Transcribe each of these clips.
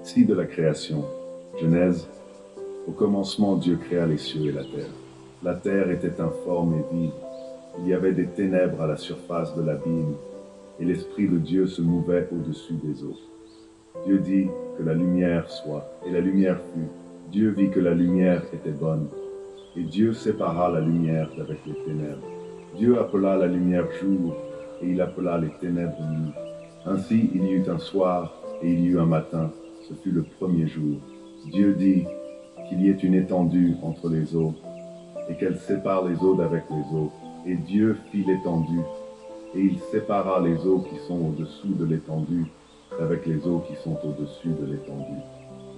Récit de la création. Genèse. Au commencement, Dieu créa les cieux et la terre. La terre était informe et vide. Il y avait des ténèbres à la surface de l'abîme, et l'Esprit de Dieu se mouvait au-dessus des eaux. Dieu dit que la lumière soit, et la lumière fut. Dieu vit que la lumière était bonne, et Dieu sépara la lumière d'avec les ténèbres. Dieu appela la lumière jour, et il appela les ténèbres nuit. Ainsi il y eut un soir, et il y eut un matin. Ce fut le premier jour. Dieu dit qu'il y ait une étendue entre les eaux, et qu'elle sépare les eaux d'avec les eaux. Et Dieu fit l'étendue, et il sépara les eaux qui sont au-dessous de l'étendue d'avec les eaux qui sont au-dessus de l'étendue.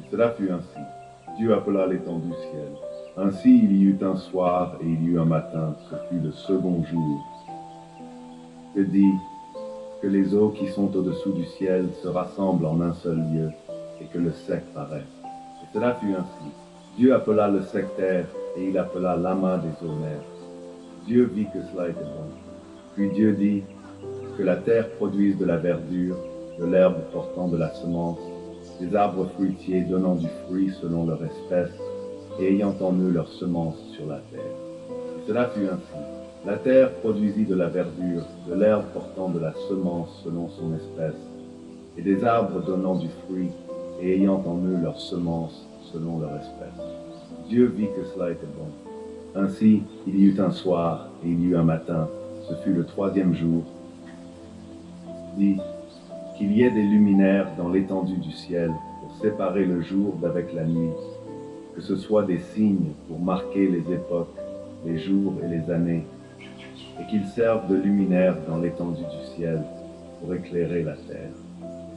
Et cela fut ainsi. Dieu appela l'étendue ciel. Ainsi il y eut un soir, et il y eut un matin. Ce fut le second jour. Dieu dit que les eaux qui sont au-dessous du ciel se rassemblent en un seul lieu, et que le sec paraisse. Et cela fut ainsi. Dieu appela le sec terre, et il appela l'amas des eaux mer. Dieu vit que cela était bon. Puis Dieu dit que la terre produise de la verdure, de l'herbe portant de la semence, des arbres fruitiers donnant du fruit selon leur espèce, et ayant en eux leur semence sur la terre. Et cela fut ainsi. La terre produisit de la verdure, de l'herbe portant de la semence selon son espèce, et des arbres donnant du fruit, et ayant en eux leur semence selon leur espèce. Dieu vit que cela était bon. Ainsi, il y eut un soir, et il y eut un matin. Ce fut le troisième jour. Dit qu'il y ait des luminaires dans l'étendue du ciel pour séparer le jour d'avec la nuit, que ce soit des signes pour marquer les époques, les jours et les années, et qu'ils servent de luminaires dans l'étendue du ciel pour éclairer la terre.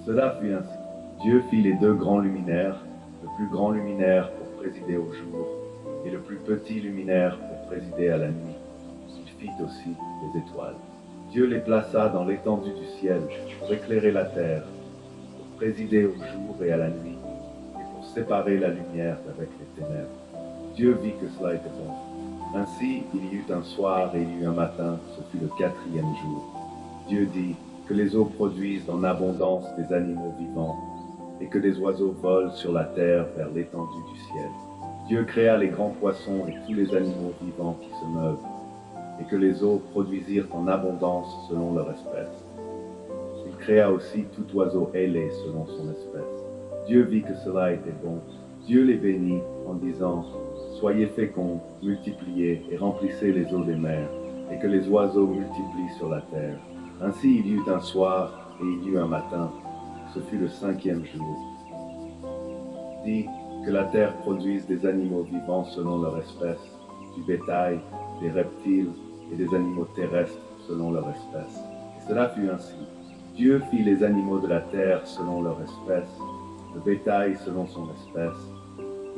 Cela fut ainsi. Dieu fit les deux grands luminaires, le plus grand luminaire pour présider au jour, et le plus petit luminaire pour présider à la nuit. Il fit aussi les étoiles. Dieu les plaça dans l'étendue du ciel pour éclairer la terre, pour présider au jour et à la nuit, et pour séparer la lumière d'avec les ténèbres. Dieu vit que cela était bon. Ainsi, il y eut un soir et il y eut un matin, ce fut le quatrième jour. Dieu dit que les eaux produisent en abondance des animaux vivants, et que des oiseaux volent sur la terre vers l'étendue du ciel. Dieu créa les grands poissons et tous les animaux vivants qui se meuvent, et que les eaux produisirent en abondance selon leur espèce. Il créa aussi tout oiseau ailé selon son espèce. Dieu vit que cela était bon. Dieu les bénit en disant « Soyez féconds, multipliez et remplissez les eaux des mers, et que les oiseaux multiplient sur la terre. » Ainsi il y eut un soir et il y eut un matin. Ce fut le cinquième jour. Dit que la terre produise des animaux vivants selon leur espèce, du bétail, des reptiles et des animaux terrestres selon leur espèce. Et cela fut ainsi. Dieu fit les animaux de la terre selon leur espèce, le bétail selon son espèce,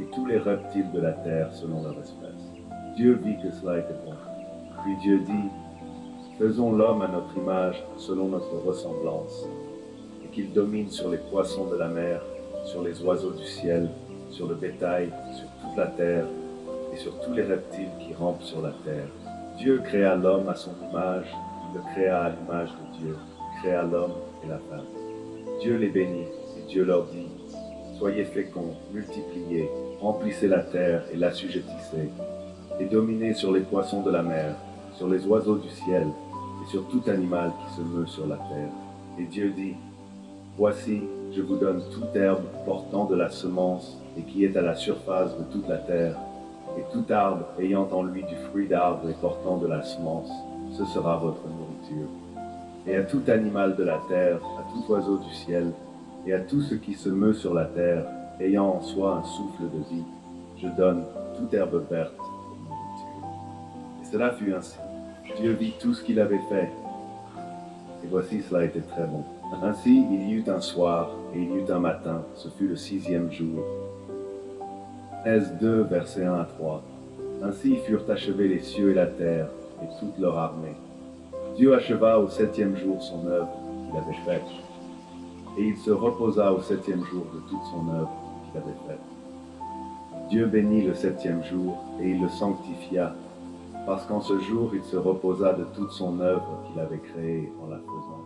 et tous les reptiles de la terre selon leur espèce. Dieu vit que cela était bon. Puis Dieu dit, faisons l'homme à notre image, selon notre ressemblance, et qu'il domine sur les poissons de la mer, sur les oiseaux du ciel, sur le bétail, sur toute la terre, et sur tous les reptiles qui rampent sur la terre. Dieu créa l'homme à son image, il le créa à l'image de Dieu, il créa l'homme et la femme. Dieu les bénit, et Dieu leur dit, soyez féconds, multipliez, remplissez la terre et l'assujettissez, et dominez sur les poissons de la mer, sur les oiseaux du ciel, et sur tout animal qui se meut sur la terre. Et Dieu dit, voici, je vous donne toute herbe portant de la semence et qui est à la surface de toute la terre, et tout arbre ayant en lui du fruit d'arbre et portant de la semence, ce sera votre nourriture. Et à tout animal de la terre, à tout oiseau du ciel, et à tout ce qui se meut sur la terre, ayant en soi un souffle de vie, je donne toute herbe verte pour nourriture. Et cela fut ainsi. Dieu vit tout ce qu'il avait fait, et voici cela était très bon. Ainsi il y eut un soir, et il y eut un matin, ce fut le sixième jour. Genèse 2, versets 1 à 3. Ainsi furent achevés les cieux et la terre, et toute leur armée. Dieu acheva au septième jour son œuvre qu'il avait faite, et il se reposa au septième jour de toute son œuvre qu'il avait faite. Dieu bénit le septième jour, et il le sanctifia, parce qu'en ce jour il se reposa de toute son œuvre qu'il avait créée en la faisant.